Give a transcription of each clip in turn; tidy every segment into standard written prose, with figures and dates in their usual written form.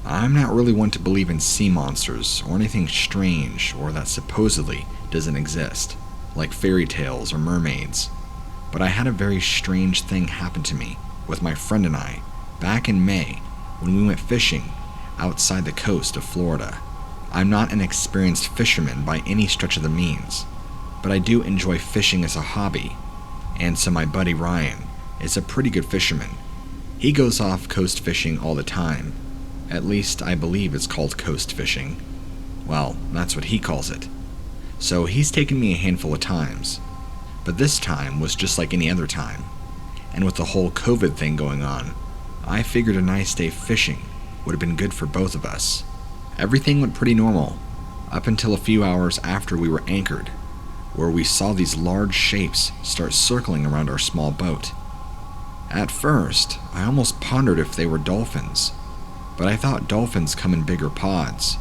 I'm not really one to believe in sea monsters or anything strange or that supposedly doesn't exist, like fairy tales or mermaids. But I had a very strange thing happen to me with my friend and I back in May when we went fishing outside the coast of Florida. I'm not an experienced fisherman by any stretch of the means, but I do enjoy fishing as a hobby, and so my buddy Ryan is a pretty good fisherman. He goes off coast fishing all the time. At least I believe it's called coast fishing. Well, that's what he calls it. So he's taken me a handful of times, but this time was just like any other time. And with the whole COVID thing going on, I figured a nice day fishing would have been good for both of us. Everything went pretty normal, up until a few hours after we were anchored, where we saw these large shapes start circling around our small boat. At first, I almost pondered if they were dolphins, but I thought dolphins come in bigger pods,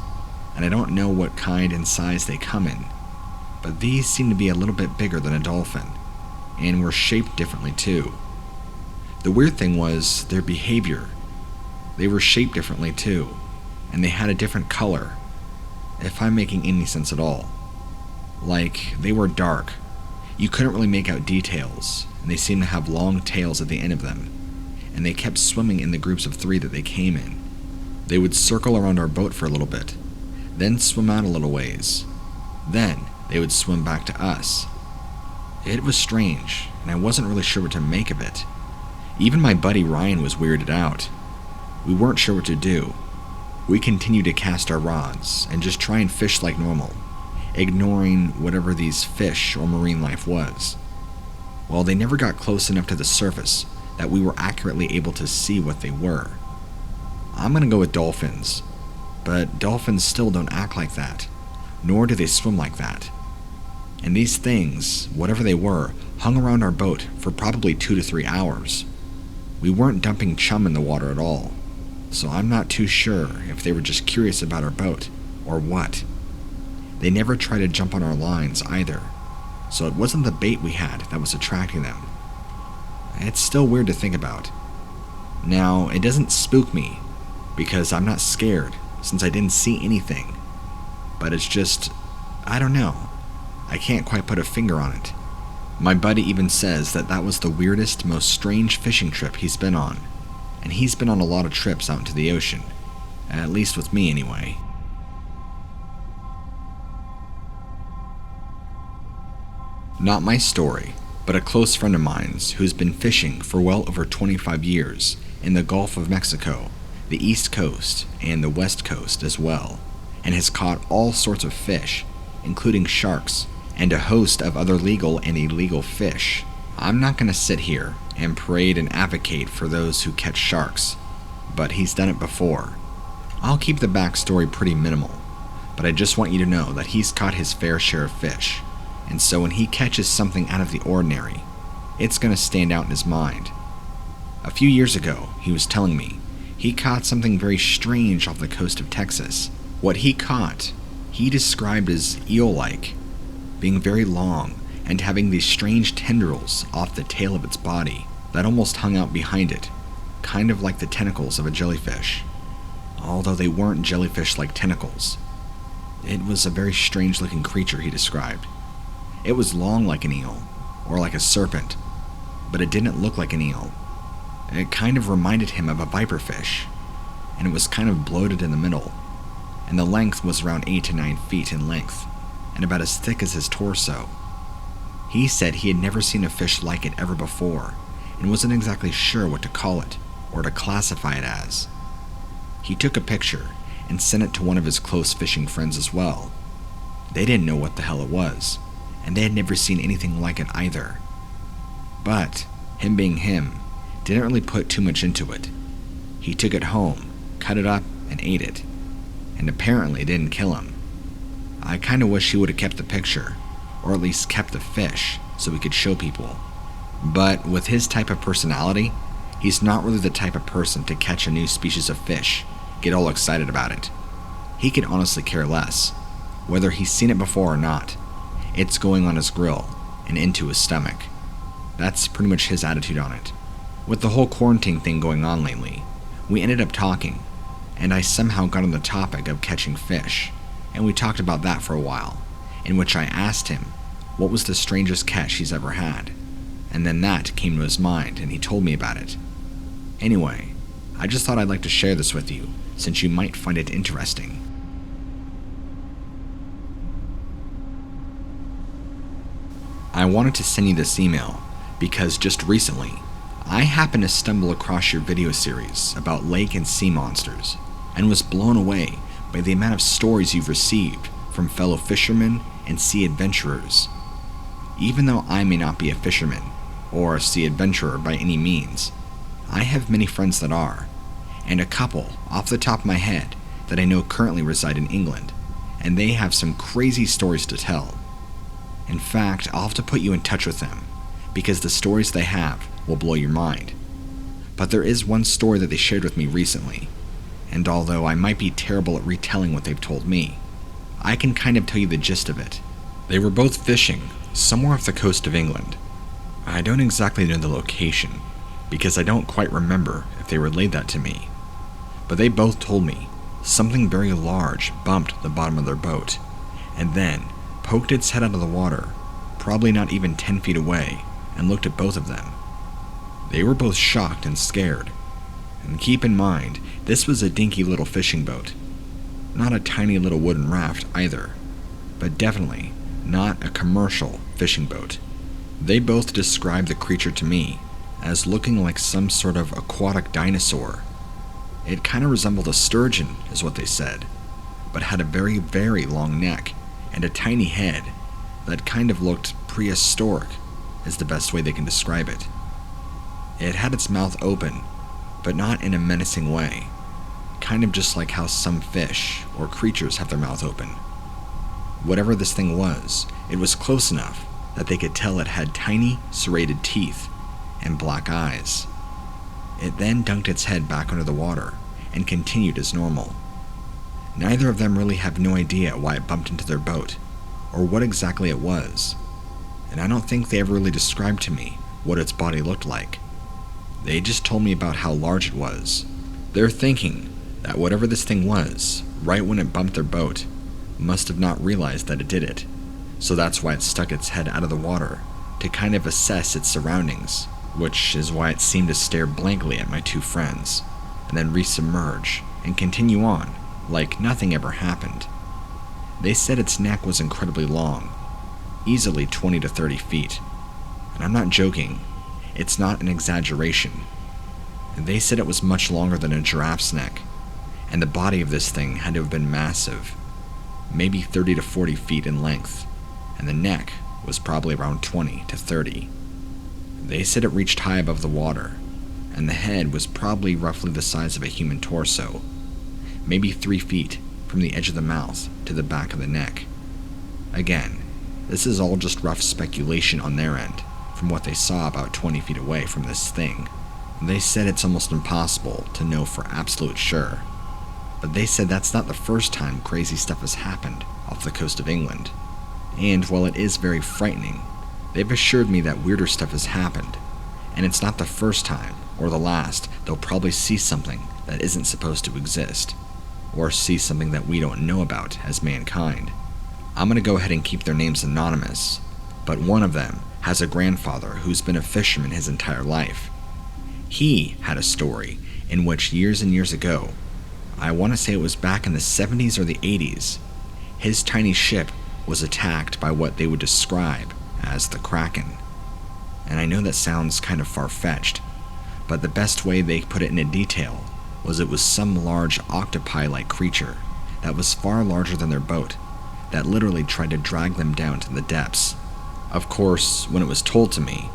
and I don't know what kind and size they come in, but these seem to be a little bit bigger than a dolphin, and were shaped differently too. The weird thing was their behavior. They were shaped differently too, and they had a different color, if I'm making any sense at all. Like, they were dark. You couldn't really make out details, and they seemed to have long tails at the end of them, and they kept swimming in the groups of 3 that they came in. They would circle around our boat for a little bit, then swim out a little ways. Then they would swim back to us. It was strange, and I wasn't really sure what to make of it. Even my buddy Ryan was weirded out. We weren't sure what to do. We continued to cast our rods and just try and fish like normal, ignoring whatever these fish or marine life was. Well, they never got close enough to the surface that we were accurately able to see what they were. I'm gonna go with dolphins, but dolphins still don't act like that, nor do they swim like that. And these things, whatever they were, hung around our boat for probably 2 to 3 hours. We weren't dumping chum in the water at all, so I'm not too sure if they were just curious about our boat or what. They never tried to jump on our lines either, so it wasn't the bait we had that was attracting them. It's still weird to think about. Now, it doesn't spook me, because I'm not scared since I didn't see anything, but it's just, I don't know. I can't quite put a finger on it. My buddy even says that that was the weirdest, most strange fishing trip he's been on, and he's been on a lot of trips out into the ocean, at least with me anyway. Not my story, but a close friend of mine's who's been fishing for well over 25 years in the Gulf of Mexico, the East Coast, and the West Coast as well, and has caught all sorts of fish, including sharks, and a host of other legal and illegal fish. I'm not going to sit here and parade and advocate for those who catch sharks, but he's done it before. I'll keep the backstory pretty minimal, but I just want you to know that he's caught his fair share of fish, and so when he catches something out of the ordinary, it's going to stand out in his mind. A few years ago, he was telling me, he caught something very strange off the coast of Texas. What he caught, he described as eel-like, being very long and having these strange tendrils off the tail of its body that almost hung out behind it, kind of like the tentacles of a jellyfish, although they weren't jellyfish-like tentacles. It was a very strange-looking creature, he described. It was long like an eel, or like a serpent, but it didn't look like an eel. It kind of reminded him of a viperfish, and it was kind of bloated in the middle, and the length was around 8 to 9 feet in length, and about as thick as his torso. He said he had never seen a fish like it ever before, and wasn't exactly sure what to call it, or to classify it as. He took a picture, and sent it to one of his close fishing friends as well. They didn't know what the hell it was, and they had never seen anything like it either. But, him being him, didn't really put too much into it. He took it home, cut it up, and ate it, and apparently it didn't kill him. I kinda wish he would've kept the picture, or at least kept the fish, so we could show people. But with his type of personality, he's not really the type of person to catch a new species of fish, get all excited about it. He could honestly care less, whether he's seen it before or not. It's going on his grill, and into his stomach. That's pretty much his attitude on it. With the whole quarantine thing going on lately, we ended up talking, and I somehow got on the topic of catching fish, and we talked about that for a while, in which I asked him what was the strangest catch he's ever had, and then that came to his mind and he told me about it. Anyway, I just thought I'd like to share this with you, since you might find it interesting. I wanted to send you this email because just recently, I happened to stumble across your video series about lake and sea monsters and was blown away by the amount of stories you've received from fellow fishermen and sea adventurers. Even though I may not be a fisherman or a sea adventurer by any means, I have many friends that are, and a couple off the top of my head that I know currently reside in England, and they have some crazy stories to tell. In fact, I'll have to put you in touch with them, because the stories they have will blow your mind. But there is one story that they shared with me recently, and although I might be terrible at retelling what they've told me, I can kind of tell you the gist of it. They were both fishing somewhere off the coast of England. I don't exactly know the location, because I don't quite remember if they relayed that to me, but they both told me something very large bumped the bottom of their boat, and then poked its head out of the water, probably not even 10 feet away, and looked at both of them. They were both shocked and scared. And keep in mind, this was a dinky little fishing boat. Not a tiny little wooden raft either, but definitely not a commercial fishing boat. They both described the creature to me as looking like some sort of aquatic dinosaur. It kind of resembled a sturgeon, is what they said, but had a very, very long neck and a tiny head that kind of looked prehistoric, is the best way they can describe it. It had its mouth open, but not in a menacing way, kind of just like how some fish or creatures have their mouth open. Whatever this thing was, it was close enough that they could tell it had tiny, serrated teeth and black eyes. It then dunked its head back under the water and continued as normal. Neither of them really have no idea why it bumped into their boat, or what exactly it was, and I don't think they ever really described to me what its body looked like. They just told me about how large it was. They're thinking that whatever this thing was, right when it bumped their boat, must have not realized that it did it, so that's why it stuck its head out of the water to kind of assess its surroundings, which is why it seemed to stare blankly at my two friends, and then resubmerge and continue on like nothing ever happened. They said its neck was incredibly long, easily 20 to 30 feet, and I'm not joking, it's not an exaggeration. They said it was much longer than a giraffe's neck, and the body of this thing had to have been massive, maybe 30 to 40 feet in length, and the neck was probably around 20 to 30. They said it reached high above the water, and the head was probably roughly the size of a human torso, maybe 3 feet from the edge of the mouth to the back of the neck. Again, this is all just rough speculation on their end, from what they saw about 20 feet away from this thing. They said it's almost impossible to know for absolute sure, but they said that's not the first time crazy stuff has happened off the coast of England. And while it is very frightening, they've assured me that weirder stuff has happened, and it's not the first time or the last they'll probably see something that isn't supposed to exist, or see something that we don't know about as mankind. I'm going to go ahead and keep their names anonymous, but one of them has a grandfather who's been a fisherman his entire life. He had a story in which years and years ago, I want to say it was back in the 70s or the 80s, his tiny ship was attacked by what they would describe as the Kraken. And I know that sounds kind of far-fetched, but the best way they put it into detail was it was some large octopi-like creature that was far larger than their boat, that literally tried to drag them down to the depths. Of course, when it was told to me,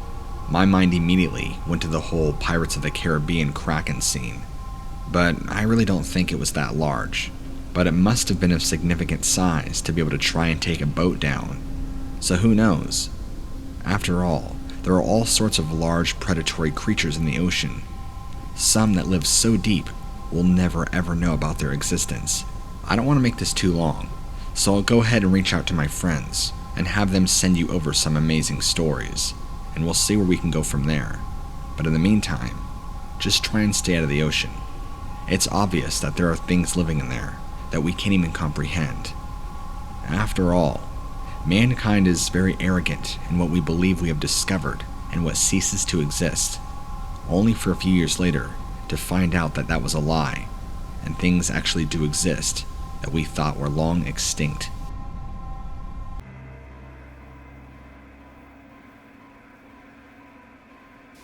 my mind immediately went to the whole Pirates of the Caribbean Kraken scene. But I really don't think it was that large, but it must have been of significant size to be able to try and take a boat down. So who knows? After all, there are all sorts of large predatory creatures in the ocean. Some that live so deep we'll never ever know about their existence. I don't want to make this too long, so I'll go ahead and reach out to my friends and have them send you over some amazing stories, and we'll see where we can go from there. But in the meantime, just try and stay out of the ocean. It's obvious that there are things living in there that we can't even comprehend. After all, mankind is very arrogant in what we believe we have discovered and what ceases to exist, only for a few years later to find out that that was a lie, and things actually do exist that we thought were long extinct.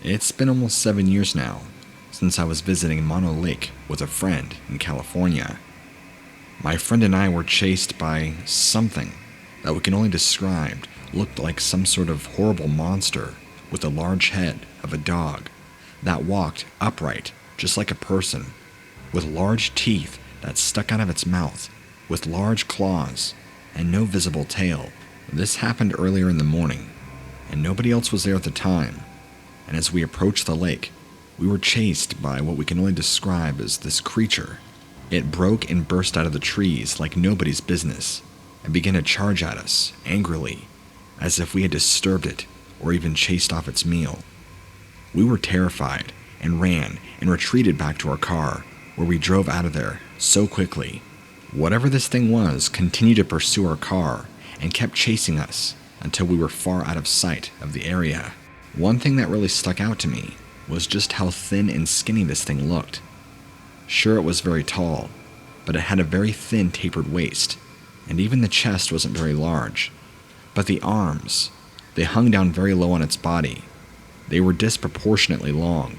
It's been almost 7 years now since I was visiting Mono Lake with a friend in California. My friend and I were chased by something that we can only describe looked like some sort of horrible monster with a large head of a dog that walked upright just like a person, with large teeth that stuck out of its mouth, with large claws and no visible tail. This happened earlier in the morning, and nobody else was there at the time, and as we approached the lake, we were chased by what we can only describe as this creature. It broke and burst out of the trees like nobody's business, and began to charge at us, angrily, as if we had disturbed it or even chased off its meal. We were terrified, and ran and retreated back to our car, where we drove out of there so quickly. Whatever this thing was continued to pursue our car, and kept chasing us until we were far out of sight of the area. One thing that really stuck out to me was just how thin and skinny this thing looked. Sure, it was very tall, but it had a very thin tapered waist, and even the chest wasn't very large. But the arms, they hung down very low on its body. They were disproportionately long,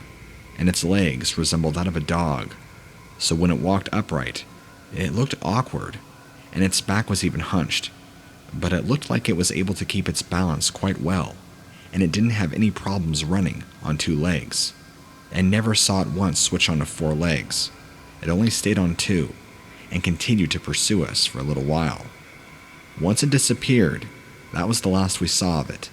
and its legs resembled that of a dog, so when it walked upright, it looked awkward, and its back was even hunched, but it looked like it was able to keep its balance quite well, and it didn't have any problems running on 2 legs, and never saw it once switch onto 4 legs. It only stayed on 2, and continued to pursue us for a little while. Once it disappeared, that was the last we saw of it.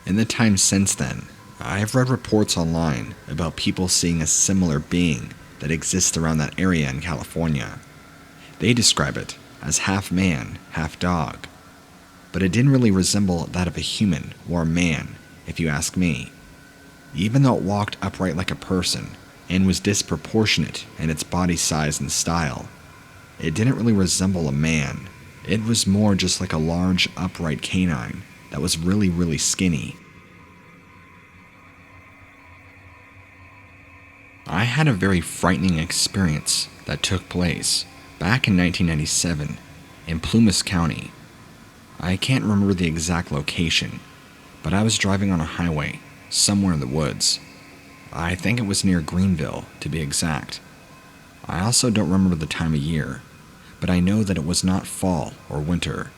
In the time since then, I have read reports online about people seeing a similar being that exists around that area in California. They describe it as half man, half dog, but it didn't really resemble that of a human or a man, if you ask me. Even though it walked upright like a person and was disproportionate in its body size and style, it didn't really resemble a man. It was more just like a large, upright canine that was really, really skinny. I had a very frightening experience that took place back in 1997 in Plumas County. I can't remember the exact location, but I was driving on a highway somewhere in the woods. I think it was near Greenville, to be exact. I also don't remember the time of year, but I know that it was not fall or winter,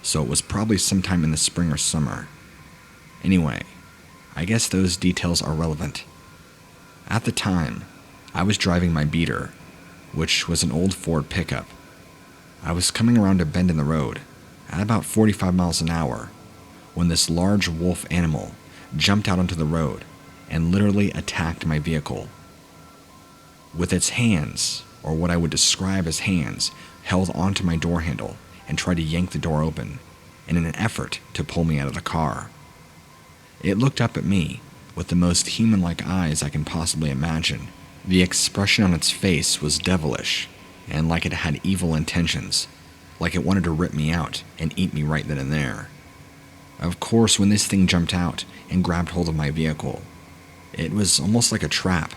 so it was probably sometime in the spring or summer. Anyway, I guess those details are relevant. At the time, I was driving my beater, which was an old Ford pickup. I was coming around a bend in the road at about 45 miles an hour when this large wolf animal jumped out onto the road and literally attacked my vehicle. With its hands, or what I would describe as hands, held onto my door handle and tried to yank the door open in an effort to pull me out of the car. It looked up at me with the most human-like eyes I can possibly imagine. The expression on its face was devilish, and like it had evil intentions, like it wanted to rip me out and eat me right then and there. Of course, when this thing jumped out and grabbed hold of my vehicle, it was almost like a trap,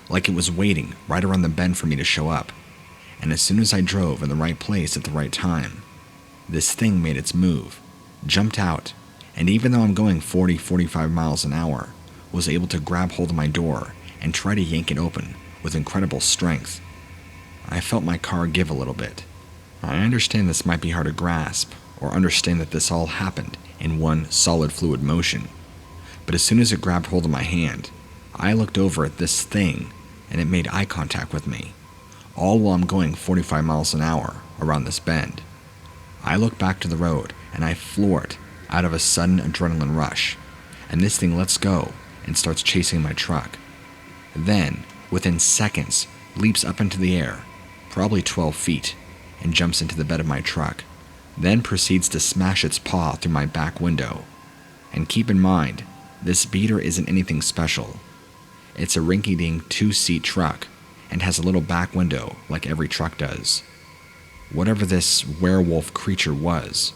like it was waiting right around the bend for me to show up, and as soon as I drove in the right place at the right time, this thing made its move, jumped out, and even though I'm going 40-45 miles an hour, was able to grab hold of my door and try to yank it open with incredible strength. I felt my car give a little bit. I understand this might be hard to grasp, or understand that this all happened in one solid fluid motion, but as soon as it grabbed hold of my hand, I looked over at this thing, and it made eye contact with me, all while I'm going 45 miles an hour around this bend. I look back to the road, and I floor it out of a sudden adrenaline rush, and this thing lets go and starts chasing my truck. Then, within seconds, leaps up into the air, probably 12 feet, and jumps into the bed of my truck, then proceeds to smash its paw through my back window. And keep in mind, this beater isn't anything special. It's a rinky-dink 2-seat truck and has a little back window like every truck does. Whatever this werewolf creature was,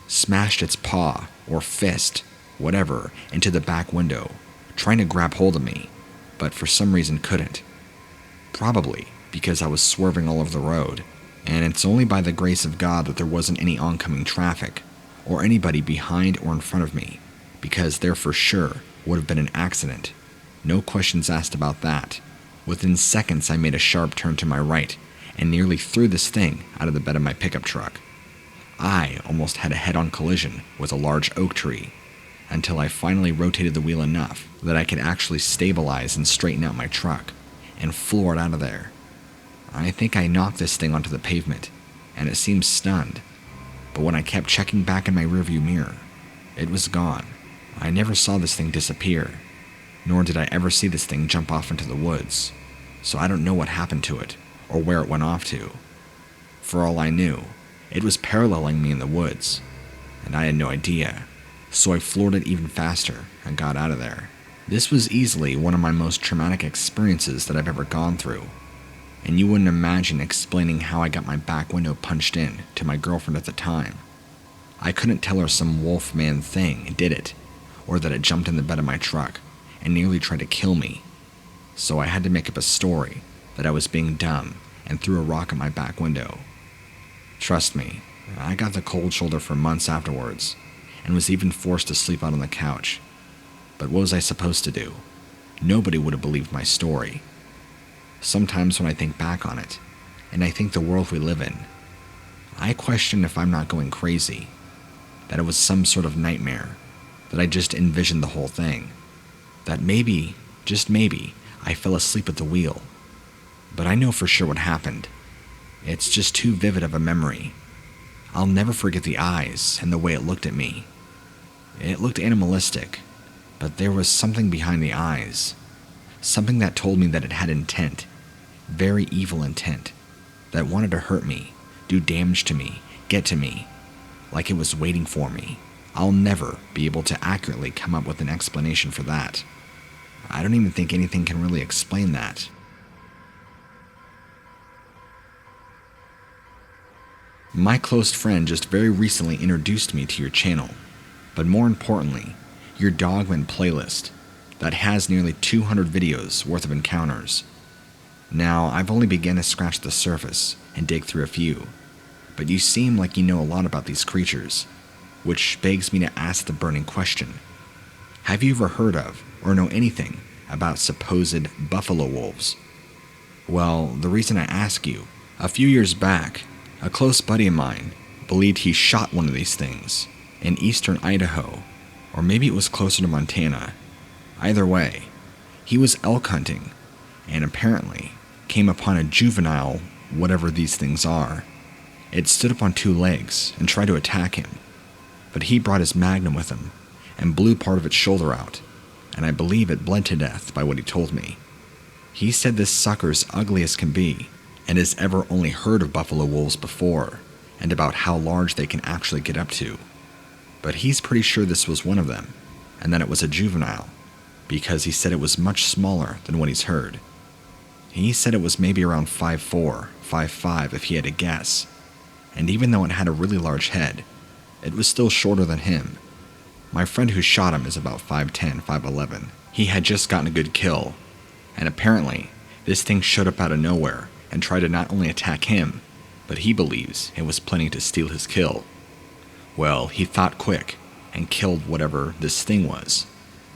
smashed its paw or fist, whatever, into the back window, trying to grab hold of me, but for some reason couldn't. Probably because I was swerving all over the road, and it's only by the grace of God that there wasn't any oncoming traffic, or anybody behind or in front of me, because there for sure would have been an accident. No questions asked about that. Within seconds I made a sharp turn to my right, and nearly threw this thing out of the bed of my pickup truck. I almost had a head-on collision with a large oak tree, until I finally rotated the wheel enough that I could actually stabilize and straighten out my truck, and floor it out of there. I think I knocked this thing onto the pavement, and it seemed stunned, but when I kept checking back in my rearview mirror, it was gone. I never saw this thing disappear, nor did I ever see this thing jump off into the woods, so I don't know what happened to it, or where it went off to. For all I knew, it was paralleling me in the woods, and I had no idea, so I floored it even faster and got out of there. This was easily one of my most traumatic experiences that I've ever gone through, and you wouldn't imagine explaining how I got my back window punched in to my girlfriend at the time. I couldn't tell her some Wolfman thing did it, or that it jumped in the bed of my truck and nearly tried to kill me, so I had to make up a story that I was being dumb and threw a rock at my back window. Trust me, I got the cold shoulder for months afterwards, and was even forced to sleep out on the couch. But what was I supposed to do? Nobody would have believed my story. Sometimes when I think back on it, and I think the world we live in, I question if I'm not going crazy, that it was some sort of nightmare, that I just envisioned the whole thing, that maybe, just maybe, I fell asleep at the wheel. But I know for sure what happened. It's just too vivid of a memory. I'll never forget the eyes and the way it looked at me. It looked animalistic, but there was something behind the eyes, something that told me that it had intent, very evil intent, that wanted to hurt me, do damage to me, get to me, like it was waiting for me. I'll never be able to accurately come up with an explanation for that. I don't even think anything can really explain that. My close friend just very recently introduced me to your channel, but more importantly, your Dogman playlist that has nearly 200 videos worth of encounters. Now, I've only begun to scratch the surface and dig through a few, but you seem like you know a lot about these creatures, which begs me to ask the burning question. Have you ever heard of or know anything about supposed buffalo wolves? Well, the reason I ask you, a few years back, a close buddy of mine believed he shot one of these things in eastern Idaho, or maybe it was closer to Montana. Either way, he was elk hunting and apparently came upon a juvenile whatever these things are. It stood up on two legs and tried to attack him, but he brought his magnum with him and blew part of its shoulder out, and I believe it bled to death by what he told me. He said this sucker's ugly as can be, and has ever only heard of buffalo wolves before, and about how large they can actually get up to. But he's pretty sure this was one of them, and that it was a juvenile, because he said it was much smaller than what he's heard. He said it was maybe around 5'4", 5'5" if he had to guess, and even though it had a really large head, it was still shorter than him. My friend who shot him is about 5'10", 5'11". He had just gotten a good kill, and apparently, this thing showed up out of nowhere and tried to not only attack him, but he believes it was planning to steal his kill. Well, he thought quick and killed whatever this thing was.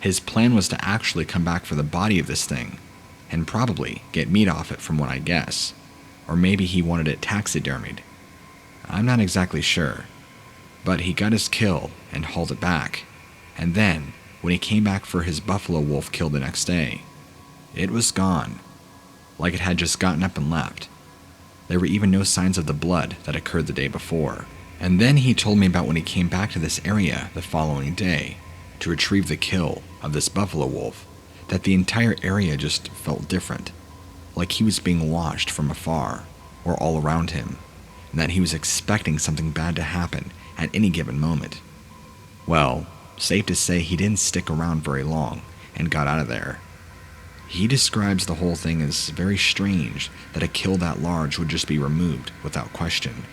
His plan was to actually come back for the body of this thing, and probably get meat off it from what I guess, or maybe he wanted it taxidermied. I'm not exactly sure, but he got his kill and hauled it back, and then, when he came back for his buffalo wolf kill the next day, it was gone, like it had just gotten up and left. There were even no signs of the blood that occurred the day before. And then he told me about when he came back to this area the following day to retrieve the kill of this buffalo wolf, that the entire area just felt different, like he was being watched from afar or all around him, and that he was expecting something bad to happen at any given moment. Well, safe to say he didn't stick around very long and got out of there. He describes the whole thing as very strange that a kill that large would just be removed without question,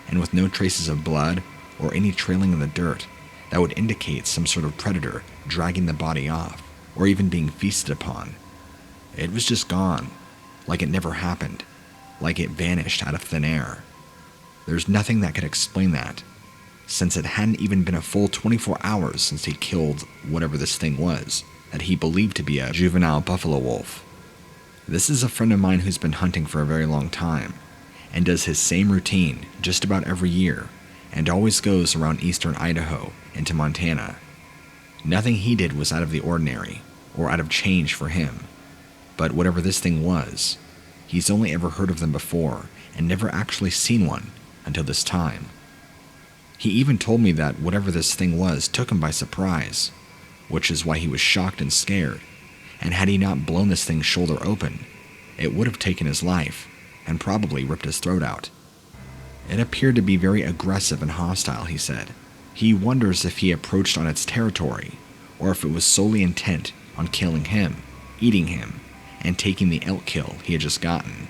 and with no traces of blood or any trailing in the dirt that would indicate some sort of predator dragging the body off or even being feasted upon. It was just gone, like it never happened, like it vanished out of thin air. There's nothing that could explain that, since it hadn't even been a full 24 hours since he killed whatever this thing was that he believed to be a juvenile buffalo wolf. This is a friend of mine who's been hunting for a very long time, and does his same routine just about every year, and always goes around eastern Idaho into Montana. Nothing he did was out of the ordinary, or out of change for him, but whatever this thing was, he's only ever heard of them before, and never actually seen one until this time. He even told me that whatever this thing was took him by surprise, which is why he was shocked and scared, and had he not blown this thing's shoulder open, it would have taken his life, and probably ripped his throat out. It appeared to be very aggressive and hostile, he said. He wonders if he approached on its territory, or if it was solely intent on killing him, eating him, and taking the elk kill he had just gotten.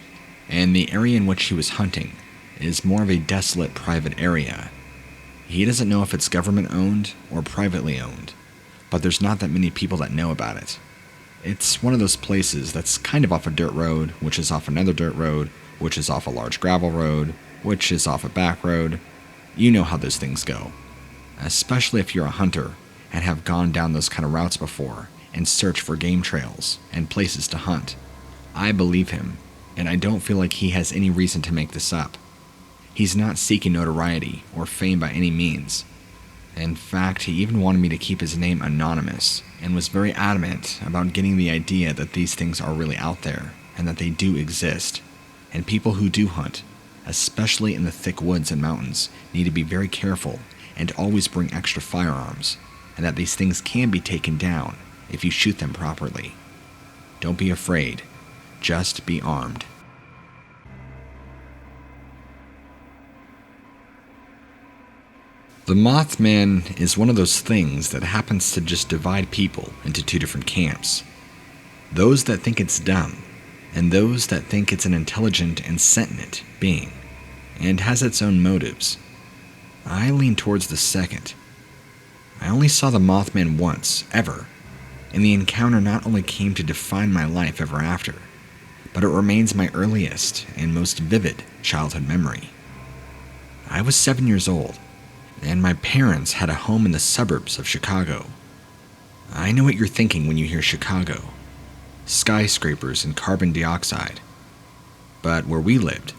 And the area in which he was hunting is more of a desolate private area. He doesn't know if it's government-owned or privately owned, but there's not that many people that know about it. It's one of those places that's kind of off a dirt road, which is off another dirt road, which is off a large gravel road, which is off a back road. You know how those things go. Especially if you're a hunter and have gone down those kind of routes before and searched for game trails and places to hunt. I believe him, and I don't feel like he has any reason to make this up. He's not seeking notoriety or fame by any means. In fact, he even wanted me to keep his name anonymous, and was very adamant about getting the idea that these things are really out there, and that they do exist, and people who do hunt, especially in the thick woods and mountains, need to be very careful and always bring extra firearms, and that these things can be taken down if you shoot them properly. Don't be afraid, just be armed. The Mothman is one of those things that happens to just divide people into two different camps. Those that think it's dumb, and those that think it's an intelligent and sentient being, and has its own motives. I lean towards the second. I only saw the Mothman once, ever, and the encounter not only came to define my life ever after, but it remains my earliest and most vivid childhood memory. I was 7 years old, and my parents had a home in the suburbs of Chicago. I know what you're thinking when you hear Chicago. Skyscrapers and carbon dioxide. But where we lived,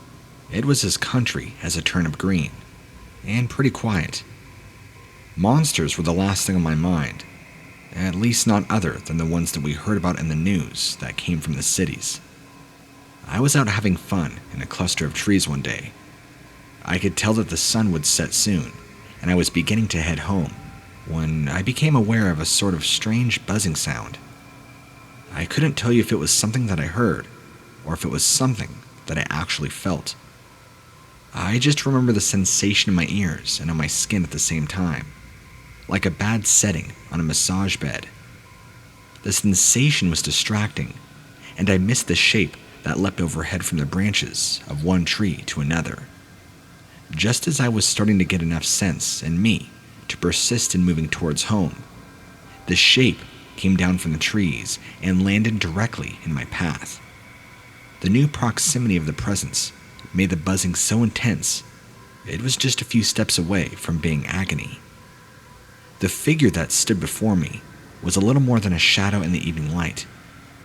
it was as country as a turnip green, and pretty quiet. Monsters were the last thing on my mind, at least not other than the ones that we heard about in the news that came from the cities. I was out having fun in a cluster of trees one day. I could tell that the sun would set soon, and I was beginning to head home, when I became aware of a sort of strange buzzing sound. I couldn't tell you if it was something that I heard, or if it was something that I actually felt. I just remember the sensation in my ears and on my skin at the same time, like a bad setting on a massage bed. The sensation was distracting, and I missed the shape that leapt overhead from the branches of one tree to another. Just as I was starting to get enough sense in me to persist in moving towards home, the shape came down from the trees and landed directly in my path. The new proximity of the presence made the buzzing so intense, it was just a few steps away from being agony. The figure that stood before me was a little more than a shadow in the evening light,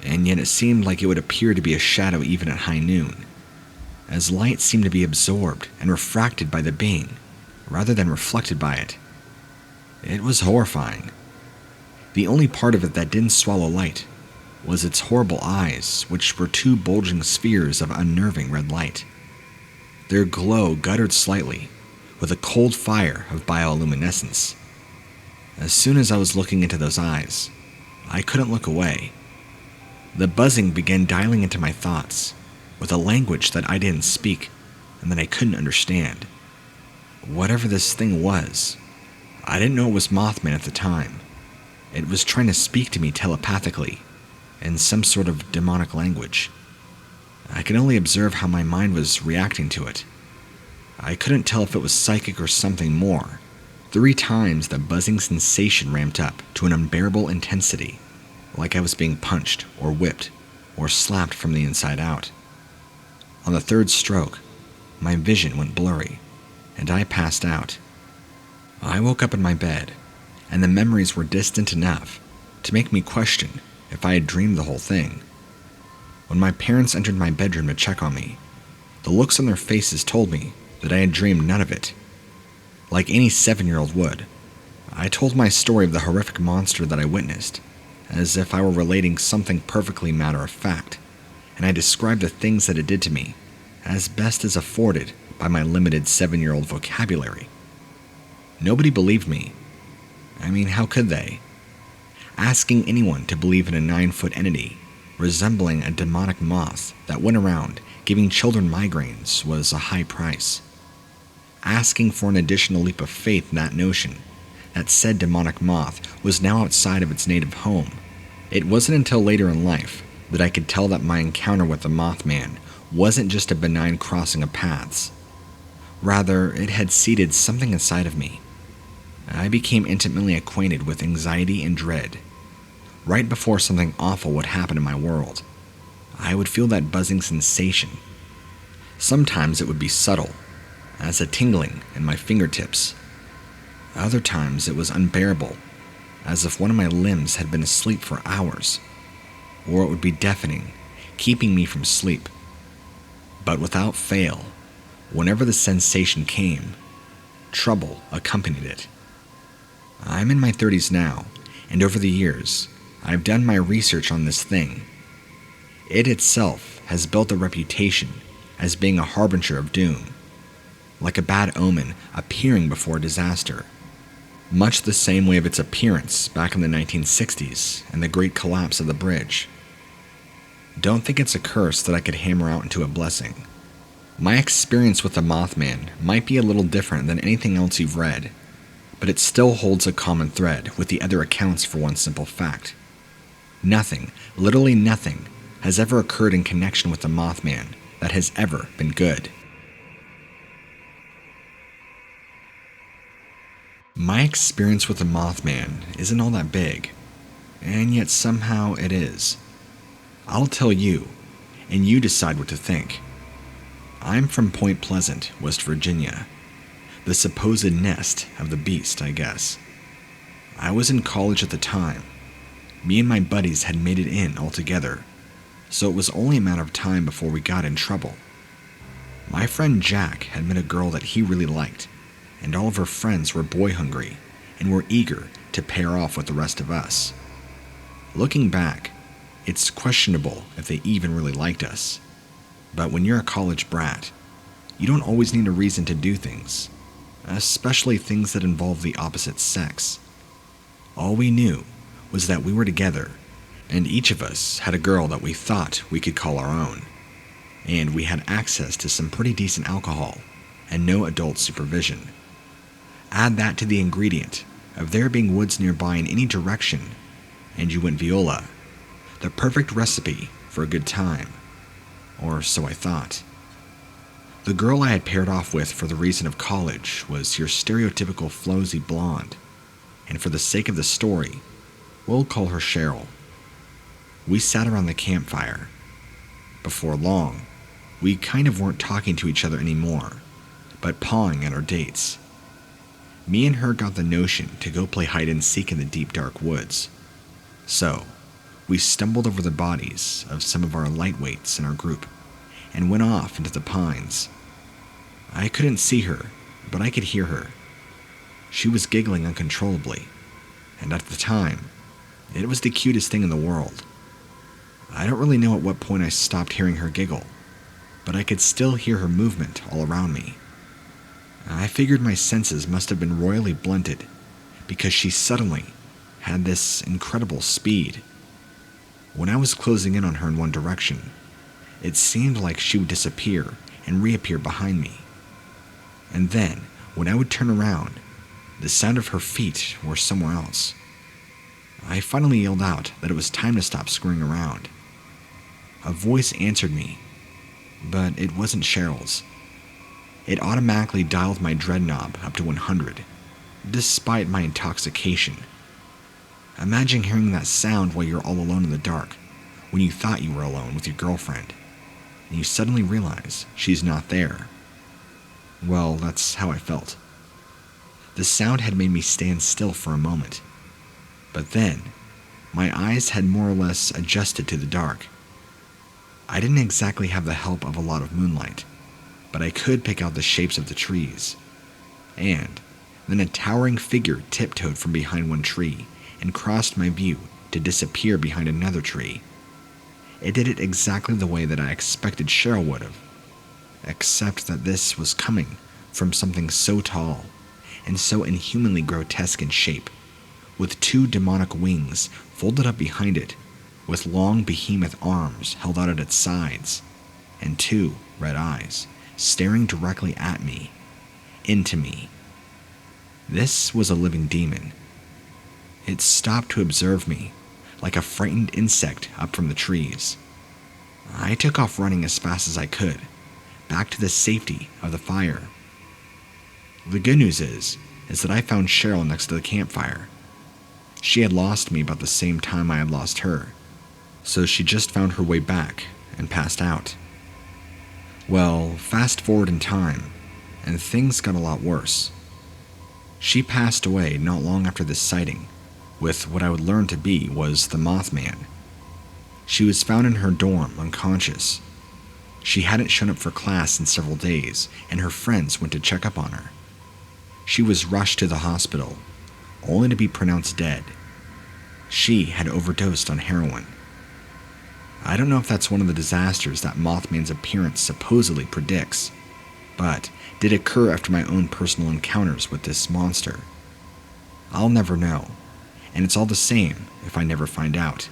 and yet it seemed like it would appear to be a shadow even at high noon, as light seemed to be absorbed and refracted by the being, rather than reflected by it. It was horrifying. The only part of it that didn't swallow light was its horrible eyes, which were two bulging spheres of unnerving red light. Their glow guttered slightly, with a cold fire of bioluminescence. As soon as I was looking into those eyes, I couldn't look away. The buzzing began dialing into my thoughts, with a language that I didn't speak and that I couldn't understand. Whatever this thing was, I didn't know it was Mothman at the time. It was trying to speak to me telepathically, in some sort of demonic language. I could only observe how my mind was reacting to it. I couldn't tell if it was psychic or something more. 3 times the buzzing sensation ramped up to an unbearable intensity, like I was being punched or whipped or slapped from the inside out. On the 3rd stroke, my vision went blurry, and I passed out. I woke up in my bed, and the memories were distant enough to make me question if I had dreamed the whole thing. When my parents entered my bedroom to check on me, the looks on their faces told me that I had dreamed none of it. Like any 7-year-old would, I told my story of the horrific monster that I witnessed, as if I were relating something perfectly matter of fact, and I described the things that it did to me as best as afforded by my limited 7-year-old vocabulary. Nobody believed me. I mean, how could they? Asking anyone to believe in a 9-foot entity resembling a demonic moth that went around giving children migraines was a high price. Asking for an additional leap of faith in that notion that said demonic moth was now outside of its native home. It wasn't until later in life that I could tell that my encounter with the Mothman wasn't just a benign crossing of paths. Rather, it had seeded something inside of me. I became intimately acquainted with anxiety and dread. Right before something awful would happen in my world, I would feel that buzzing sensation. Sometimes it would be subtle, as a tingling in my fingertips. Other times it was unbearable, as if one of my limbs had been asleep for hours. Or it would be deafening, keeping me from sleep. But without fail, whenever the sensation came, trouble accompanied it. I'm in my 30s now, and over the years, I've done my research on this thing. It itself has built a reputation as being a harbinger of doom, like a bad omen appearing before disaster, much the same way of its appearance back in the 1960s and the great collapse of the bridge. Don't think it's a curse that I could hammer out into a blessing. My experience with the Mothman might be a little different than anything else you've read, but it still holds a common thread with the other accounts for one simple fact. Nothing, literally nothing, has ever occurred in connection with the Mothman that has ever been good. My experience with the Mothman isn't all that big, and yet somehow it is. I'll tell you, and you decide what to think. I'm from Point Pleasant, West Virginia, the supposed nest of the beast, I guess. I was in college at the time. Me and my buddies had made it in all together, so it was only a matter of time before we got in trouble. My friend Jack had met a girl that he really liked, and all of her friends were boy-hungry and were eager to pair off with the rest of us. Looking back, it's questionable if they even really liked us. But when you're a college brat, you don't always need a reason to do things, especially things that involve the opposite sex. All we knew was that we were together, and each of us had a girl that we thought we could call our own, and we had access to some pretty decent alcohol and no adult supervision. Add that to the ingredient of there being woods nearby in any direction, and you went viola, the perfect recipe for a good time, or so I thought. The girl I had paired off with for the reason of college was your stereotypical flowsy blonde, and for the sake of the story, we'll call her Cheryl. We sat around the campfire. Before long, we kind of weren't talking to each other anymore, but pawing at our dates. Me and her got the notion to go play hide and seek in the deep dark woods. So, we stumbled over the bodies of some of our lightweights in our group and went off into the pines. I couldn't see her, but I could hear her. She was giggling uncontrollably, and at the time, it was the cutest thing in the world. I don't really know at what point I stopped hearing her giggle, but I could still hear her movement all around me. I figured my senses must have been royally blunted, because she suddenly had this incredible speed. When I was closing in on her in one direction, it seemed like she would disappear and reappear behind me. And then, when I would turn around, the sound of her feet were somewhere else. I finally yelled out that it was time to stop screwing around. A voice answered me, but it wasn't Cheryl's. It automatically dialed my dread knob up to 100, despite my intoxication. Imagine hearing that sound while you're all alone in the dark, when you thought you were alone with your girlfriend, and you suddenly realize she's not there. Well, that's how I felt. The sound had made me stand still for a moment, but then my eyes had more or less adjusted to the dark. I didn't exactly have the help of a lot of moonlight, but I could pick out the shapes of the trees. And then a towering figure tiptoed from behind one tree and crossed my view to disappear behind another tree. It did it exactly the way that I expected Cheryl would have, except that this was coming from something so tall and so inhumanly grotesque in shape, with two demonic wings folded up behind it, with long behemoth arms held out at its sides, and two red eyes staring directly at me, into me. This was a living demon. It stopped to observe me, like a frightened insect up from the trees. I took off running as fast as I could, back to the safety of the fire. The good news is that I found Cheryl next to the campfire. She had lost me about the same time I had lost her, so she just found her way back and passed out. Well, fast forward in time, and things got a lot worse. She passed away not long after this sighting, with what I would learn to be was the Mothman. She was found in her dorm, unconscious. She hadn't shown up for class in several days, and her friends went to check up on her. She was rushed to the hospital, only to be pronounced dead. She had overdosed on heroin. I don't know if that's one of the disasters that Mothman's appearance supposedly predicts, but did occur after my own personal encounters with this monster. I'll never know, and it's all the same if I never find out.